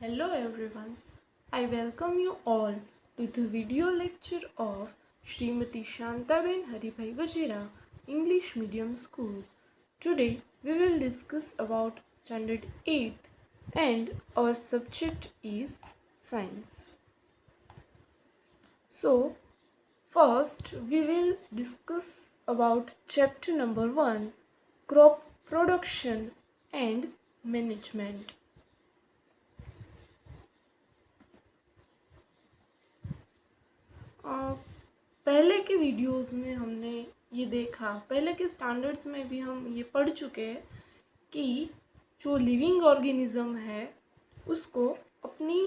Hello everyone. I welcome you all to the video lecture of Srimati Shantaben Haribhai Vajera, English Medium School. Today we will discuss about Standard 8th and our subject is Science. So first we will discuss about chapter number 1, Crop Production and Management. पहले के videos में हमने ये देखा, पहले के standards में भी हम ये पढ़ चुके हैं कि जो लिविंग ऑर्गेनिज्म है उसको अपनी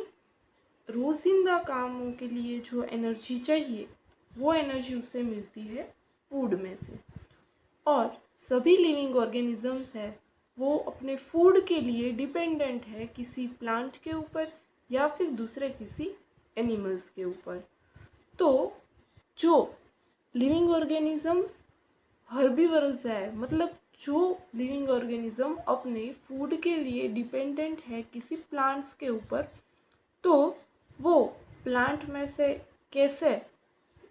रोज़िंदा कामों के लिए जो एनर्जी चाहिए वो एनर्जी उसे मिलती है फूड में से, और सभी लिविंग ऑर्गेनिजम्स है वो अपने फूड के लिए डिपेंडेंट है किसी प्लांट के ऊपर या फिर दूसरे किसी एनिमल्स के ऊपर। तो जो लिविंग ऑर्गेनिजम्स हर्बीवरस है, मतलब जो लिविंग ऑर्गेनिज्म अपने फूड के लिए डिपेंडेंट है किसी प्लांट्स के ऊपर, तो वो प्लांट में से कैसे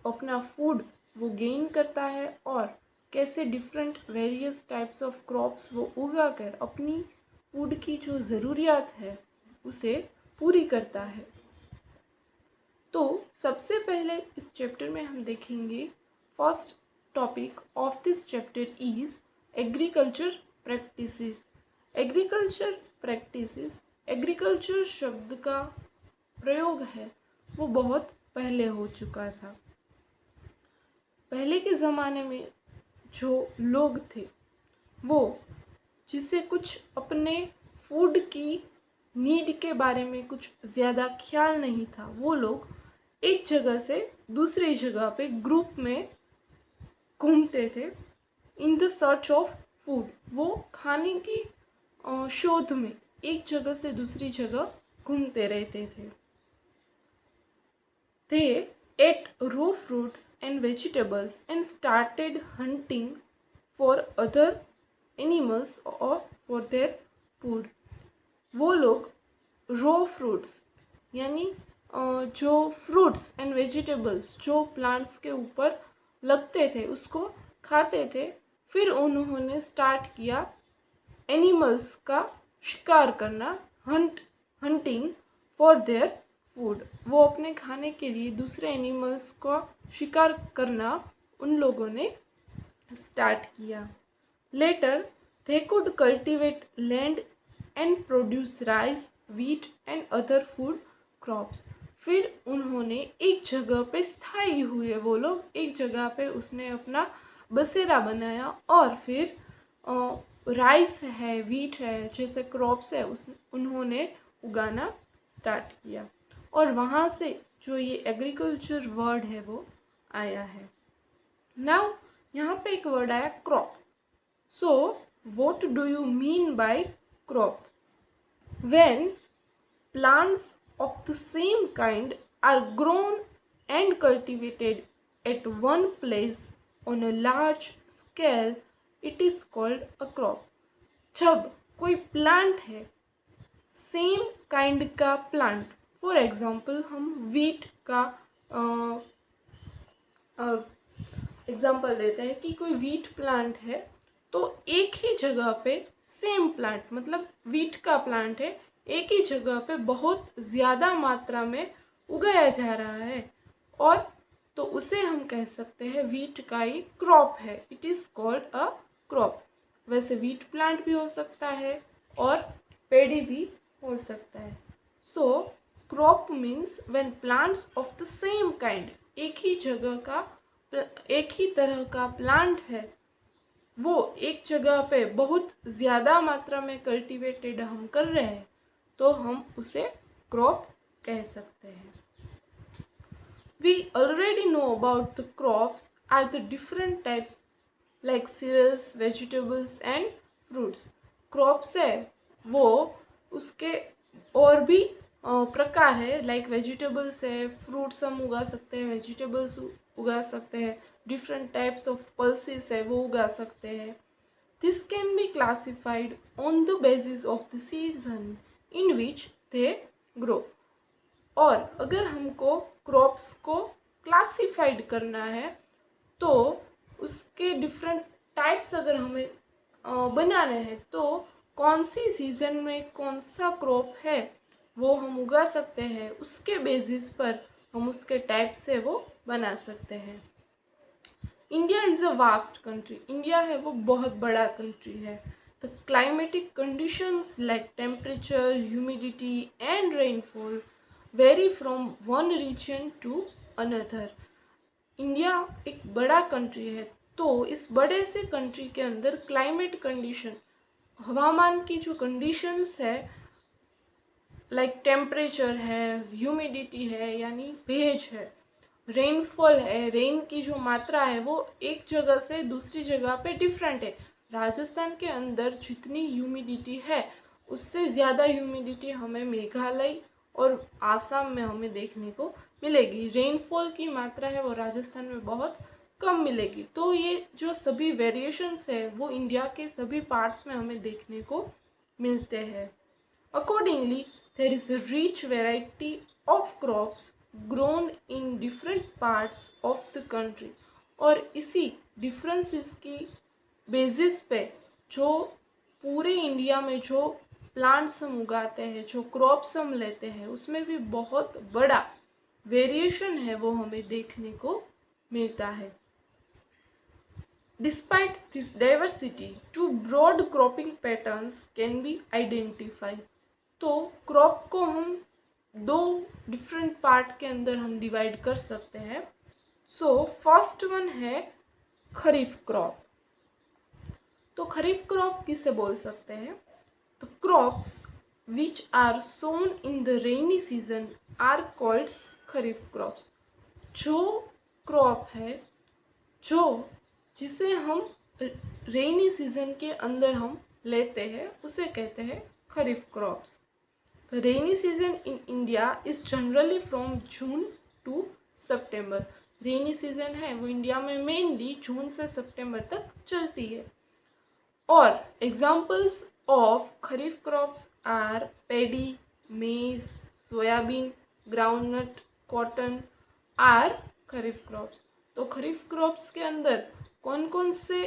अपना फूड वो गेन करता है और कैसे different various types of crops वो उगाकर अपनी फूड की जो ज़रूरियात है उसे पूरी करता है। तो सबसे पहले इस चैप्टर में हम देखेंगे first topic of this chapter is agriculture practices. Agriculture practices, agriculture शब्द का प्रयोग है वो बहुत पहले हो चुका था। पहले के ज़माने में जो लोग थे वो जिसे कुछ अपने फूड की नीड के बारे में कुछ ज़्यादा ख्याल नहीं था, वो लोग एक जगह से दूसरी जगह पे ग्रुप में घूमते थे in the search of food. वो खाने की शोध में एक जगह से दूसरी जगह घूमते रहते थे। They ate raw fruits and vegetables and started hunting for other animals or for their food. वो लोग raw fruits यानी जो फ्रूट्स एंड वेजिटेबल्स जो प्लांट्स के ऊपर लगते थे उसको खाते थे। फिर उन्होंने स्टार्ट किया एनिमल्स का शिकार करना, हंटिंग फॉर देयर फूड। वो अपने खाने के लिए दूसरे एनिमल्स का शिकार करना उन लोगों ने स्टार्ट किया। Later they could cultivate land and produce rice, wheat and other food crops. फिर उन्होंने एक जगह पे स्थायी हुए, वो लोग एक जगह पे उसने अपना बसेरा बनाया और फिर राइस है, व्हीट है जैसे क्रॉप्स है उन्होंने उगाना स्टार्ट किया, और वहाँ से जो ये एग्रीकल्चर वर्ड है वो आया है। नाउ यहाँ पे एक वर्ड आया crop. So what do you mean by crop? When plants of the same kind are grown and cultivated at one place on a large scale, it is called a crop. जब कोई plant है same kind का plant, for example हम wheat का example देते हैं कि कोई वीट प्लांट है, तो एक ही जगह पे सेम प्लांट मतलब वीट का प्लांट है एक ही जगह पे बहुत ज़्यादा मात्रा में उगाया जा रहा है, और तो उसे हम कह सकते हैं वीट का ही क्रॉप है। It is called a crop. वैसे वीट प्लांट भी हो सकता है और पेड़ी भी हो सकता है। So crop means when plants of the same kind, एक ही जगह का एक ही तरह का प्लांट है वो एक जगह पे बहुत ज़्यादा मात्रा में कल्टिवेटेड हम कर रहे हैं तो हम उसे क्रॉप कह सकते हैं। We already know about the crops are the different types like cereals, vegetables and fruits. Crops है वो उसके और भी प्रकार है, लाइक वेजिटेबल्स है, फ्रूट्स हम उगा सकते हैं, वेजिटेबल्स उगा सकते हैं, डिफरेंट टाइप्स ऑफ पल्सेस है वो उगा सकते हैं। This can be classified on the basis of the season in which they grow. और अगर हमको क्रॉप्स को क्लासिफाइड करना है तो उसके डिफरेंट टाइप्स अगर हमें बनाने हैं तो कौन सी सीज़न में कौन सा क्रॉप है वो हम उगा सकते हैं, उसके बेसिस पर हम उसके टाइप से वो बना सकते हैं। India is a vast country, India है वो बहुत बड़ा कंट्री है। The climatic conditions like temperature, humidity and rainfall vary from one region to another. India एक बड़ा कंट्री है, तो इस बड़े से कंट्री के अंदर क्लाइमेट कंडीशन, हवामान की जो कंडीशंस है, लाइक टेम्परेचर है, ह्यूमिडिटी है यानी भेज है, रेनफॉल है, रेन की जो मात्रा है वो एक जगह से दूसरी जगह पे डिफरेंट है। राजस्थान के अंदर जितनी ह्यूमिडिटी है उससे ज़्यादा ह्यूमिडिटी हमें मेघालय और आसाम में हमें देखने को मिलेगी। रेनफॉल की मात्रा है वो राजस्थान में बहुत कम मिलेगी। तो ये जो सभी वेरिएशंस है वो इंडिया के सभी पार्ट्स में हमें देखने को मिलते हैं। Accordingly, there is a rich variety of crops grown in different parts of the country। और इसी डिफरेंसेस की बेसिस पे जो पूरे इंडिया में जो प्लांट्स हम उगाते हैं, जो क्रॉप्स हम लेते हैं, उसमें भी बहुत बड़ा वेरिएशन है वो हमें देखने को मिलता है। Despite this diversity, two broad cropping patterns can be identified। तो क्रॉप को हम दो डिफरेंट पार्ट के अंदर हम डिवाइड कर सकते हैं। सो फर्स्ट वन है खरीफ क्रॉप। तो खरीफ क्रॉप किसे बोल सकते हैं? तो crops which are sown in the rainy season are called kharif crops. जो क्रॉप है जिसे हम रेनी सीजन के अंदर हम लेते हैं उसे कहते हैं खरीफ crops. The rainy season in India is generally from June to September। Rainy season है वो इंडिया में मेनली जून से सितंबर तक चलती है। और examples of kharif crops are paddy, maize, soybean, groundnut, cotton are kharif crops. तो खरीफ क्रॉप्स के अंदर कौन कौन से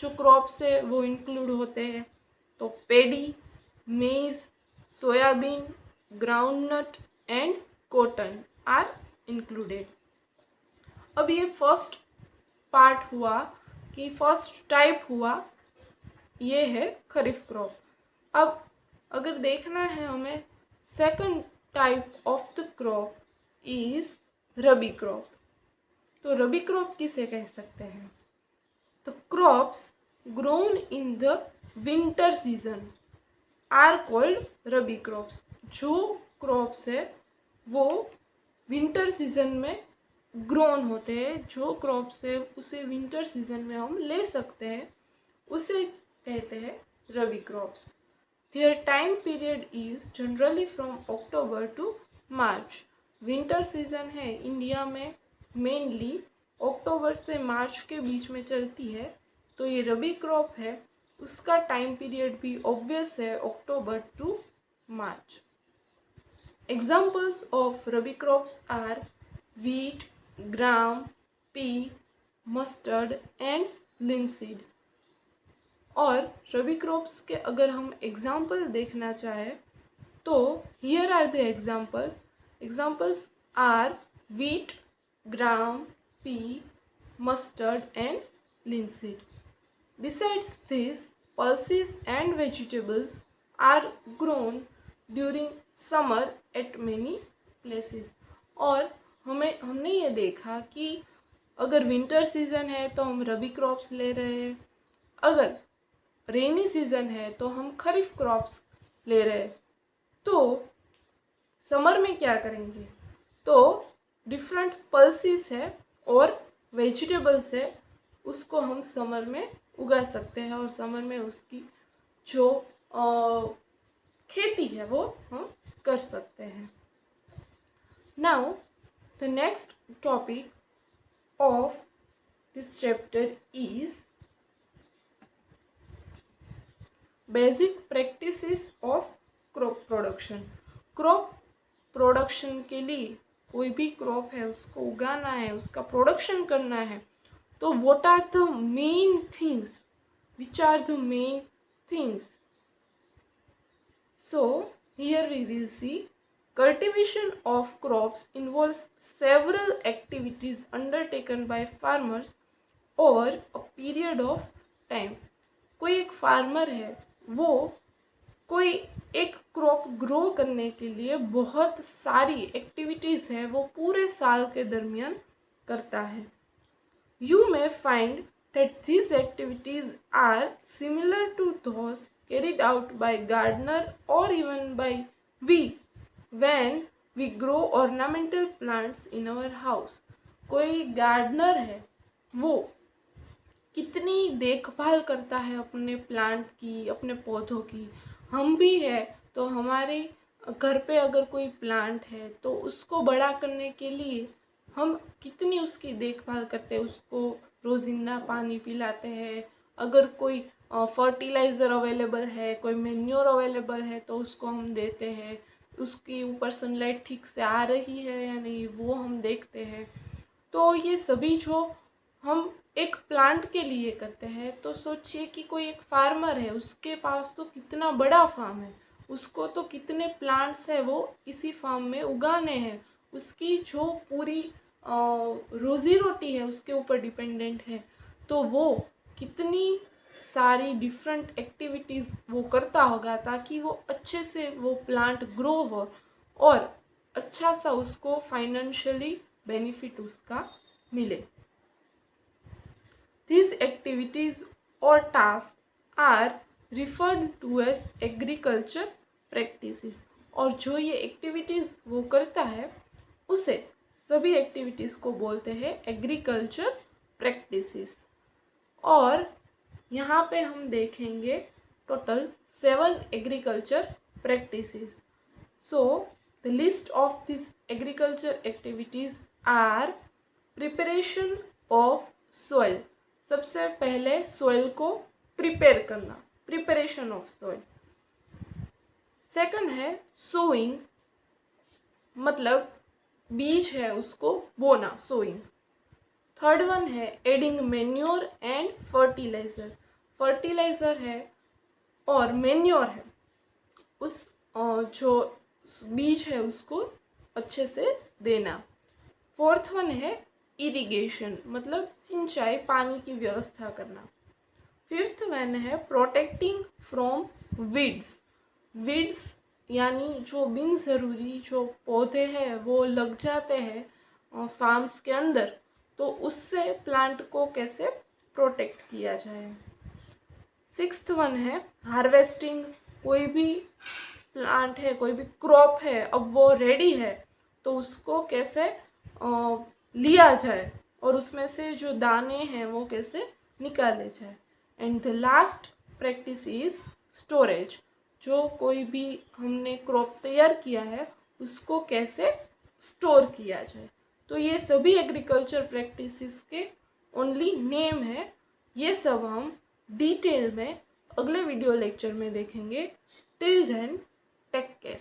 जो क्रॉप्स है वो इंक्लूड होते हैं? तो paddy, maize, soybean, groundnut and cotton are included. अब ये फर्स्ट पार्ट हुआ कि फर्स्ट टाइप हुआ, ये है खरीफ क्रॉप। अब अगर देखना है हमें second type of the crop is rabi crop. तो रबी क्रॉप किसे कह सकते हैं? तो crops grown in the winter season are called rabi crops. जो क्रॉप्स है वो विंटर सीजन में ग्रोन होते हैं, जो क्रॉप्स है उसे विंटर सीजन में हम ले सकते हैं, उसे कहते हैं rabi crops. Their time period is generally from October to March. Winter season है इंडिया में मेनली अक्टूबर से मार्च के बीच में चलती है। तो ये रबी क्रॉप है, उसका टाइम पीरियड भी ऑब्वियस है, October to March. Examples of rabi crops are wheat, gram, pea, mustard and linseed. और रबी क्रॉप्स के अगर हम एग्जाम्पल देखना चाहें तो here are the examples are wheat, gram, pea, mustard and linseed। Besides this, pulses and vegetables are grown during summer at many places। और हमने ये देखा कि अगर विंटर सीजन है तो हम रबी क्रॉप्स ले रहे हैं, अगर रेनी सीजन है तो हम खरीफ क्रॉप्स ले रहे हैं। तो समर में क्या करेंगे? तो डिफरेंट पल्सेस है और वेजिटेबल्स है, उसको हम समर में उगा सकते हैं और समर में उसकी जो खेती है वो हम कर सकते हैं। Now the next topic of this chapter is basic practices of crop production. Crop production के लिए कोई भी क्रॉप है उसको उगाना है, उसका प्रोडक्शन करना है, तो what are the main things, which are the main things? So here we will see cultivation of crops involves several activities undertaken by farmers over a period of time. कोई एक फार्मर है, वो कोई एक crop grow करने के लिए बहुत सारी एक्टिविटीज़ है वो पूरे साल के दरमियान करता है. You may find that these activities are similar to those carried out by gardener or even by we when we grow ornamental plants in our house. कोई गार्डनर है, वो कितनी देखभाल करता है अपने प्लांट की, अपने पौधों की. हम भी है तो हमारे घर पे अगर कोई प्लांट है तो उसको बड़ा करने के लिए हम कितनी उसकी देखभाल करते हैं, उसको रोज़िंदा पानी पिलाते हैं. अगर कोई फर्टिलाइज़र अवेलेबल है, कोई मैन्योर अवेलेबल है तो उसको हम देते हैं. उसके ऊपर सनलाइट ठीक से आ रही है या नहीं वो हम देखते हैं. तो ये सभी जो हम एक प्लांट के लिए करते हैं, तो सोचिए कि कोई एक फार्मर है, उसके पास तो कितना बड़ा फार्म है, उसको तो कितने प्लांट्स है वो इसी फार्म में उगाने हैं. उसकी जो पूरी रोज़ी रोटी है उसके ऊपर डिपेंडेंट है. तो वो कितनी सारी डिफरेंट एक्टिविटीज़ वो करता होगा ताकि वो अच्छे से वो प्लांट ग्रो हो और अच्छा सा उसको फाइनेंशियली बेनिफिट उसका मिले. These activities or tasks are referred to as agriculture practices. और जो ये एक्टिविटीज़ वो करता है उसे सभी एक्टिविटीज़ को बोलते हैं एग्रीकल्चर प्रैक्टिसेस. और यहाँ पे हम देखेंगे total 7 agriculture practices. So the list of this agriculture activities are preparation of soil. सबसे पहले सॉइल को प्रिपेयर करना, प्रिपरेशन ऑफ सॉइल. सेकंड है सोइंग, मतलब बीज है उसको बोना, सोइंग. थर्ड वन है adding manure and fertiliser. Fertiliser है और मैन्योर है, उस जो बीज है उसको अच्छे से देना. फोर्थ वन है इरिगेशन, मतलब सिंचाई, पानी की व्यवस्था करना. फिफ्थ वन है प्रोटेक्टिंग फ्रॉम वीड्स. वीड्स यानी जो बिन ज़रूरी जो पौधे हैं वो लग जाते हैं फार्म्स के अंदर, तो उससे प्लांट को कैसे प्रोटेक्ट किया जाए. सिक्स्थ वन है हार्वेस्टिंग. कोई भी प्लांट है, कोई भी क्रॉप है, अब वो रेडी है तो उसको कैसे लिया जाए और उसमें से जो दाने हैं वो कैसे निकाले जाए. And the last practice is storage. जो कोई भी हमने क्रॉप तैयार किया है उसको कैसे स्टोर किया जाए. तो ये सभी एग्रीकल्चर प्रैक्टिसेस के ओनली नेम है. ये सब हम डिटेल में अगले वीडियो लेक्चर में देखेंगे. Till then take care.